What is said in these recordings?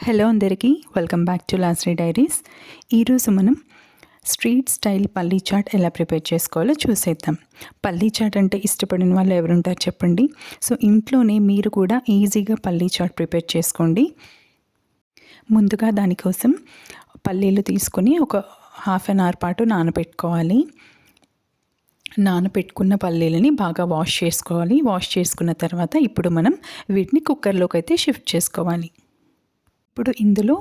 Hello అందరికీ welcome back to లాస్రీ diaries. ఈరోజు మనం స్ట్రీట్ స్టైల్ పల్లీ చాట్ ఎలా ప్రిపేర్ చేసుకోవాలో చూసేద్దాం. పల్లీ చాట్ అంటే ఇష్టపడిన వాళ్ళు ఎవరుంటారు చెప్పండి. సో ఇంట్లోనే మీరు కూడా ఈజీగా పల్లీ చాట్ ప్రిపేర్ చేసుకోండి. ముందుగా దానికోసం పల్లీలు తీసుకొని ఒక హాఫ్ అన్ అవర్ పాటు నానబెట్టుకోవాలి. నానబెట్టుకున్న పల్లీలని బాగా వాష్ చేసుకోవాలి. వాష్ చేసుకున్న తర్వాత ఇప్పుడు మనం వీటిని కుక్కర్లోకి అయితే షిఫ్ట్ చేసుకోవాలి. ఇప్పుడు ఇందులో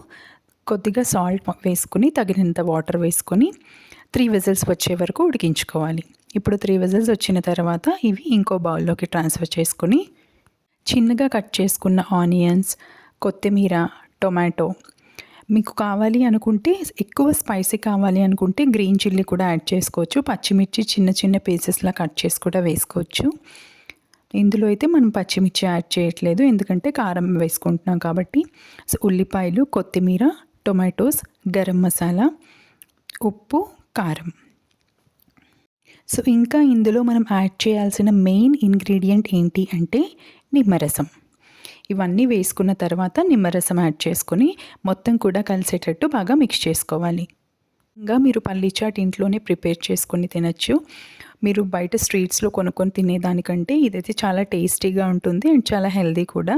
కొద్దిగా సాల్ట్ వేసుకుని తగినంత వాటర్ వేసుకొని 3 విజిల్స్ వచ్చే వరకు ఉడికించుకోవాలి. ఇప్పుడు 3 విజిల్స్ వచ్చిన తర్వాత ఇవి ఇంకో బౌల్లోకి ట్రాన్స్ఫర్ చేసుకొని చిన్నగా కట్ చేసుకున్న ఆనియన్స్, కొత్తిమీర, టొమాటో, మీకు కావాలి అనుకుంటే ఎక్కువ స్పైసీ కావాలి అనుకుంటే గ్రీన్ చిల్లీ కూడా యాడ్ చేసుకోవచ్చు. పచ్చిమిర్చి చిన్న చిన్న పీసెస్లా కట్ చేసి కూడా వేసుకోవచ్చు. ఇందులో అయితే మనం పచ్చిమిర్చి యాడ్ చేయట్లేదు, ఎందుకంటే కారం వేసుకుంటున్నాం కాబట్టి. సో ఉల్లిపాయలు, కొత్తిమీర, టొమాటోస్, గరం మసాలా, ఉప్పు, కారం. సో ఇంకా ఇందులో మనం యాడ్ చేయాల్సిన మెయిన్ ఇంగ్రీడియంట్ ఏంటి అంటే నిమ్మరసం. ఇవన్నీ వేసుకున్న తర్వాత నిమ్మరసం యాడ్ చేసుకొని మొత్తం కూడా కలిసేటట్టు బాగా మిక్స్ చేసుకోవాలి. ఇంకా మీరు పల్లీ చాట్ ఇంట్లోనే ప్రిపేర్ చేసుకొని తినచ్చు. మీరు బయట స్ట్రీట్స్లో కొనుక్కొని తినేదానికంటే ఇదైతే చాలా టేస్టీగా ఉంటుంది అండ్ చాలా హెల్దీ కూడా.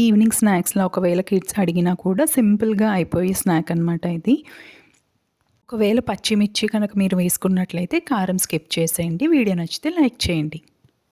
ఈవినింగ్ స్నాక్స్లో ఒకవేళ కిడ్స్ అడిగినా కూడా సింపుల్గా అయిపోయే స్నాక్ అనమాట ఇది. ఒకవేళ పచ్చిమిర్చి కనుక మీరు వేసుకున్నట్లయితే కారం స్కిప్ చేసేయండి. వీడియో నచ్చితే లైక్ చేయండి.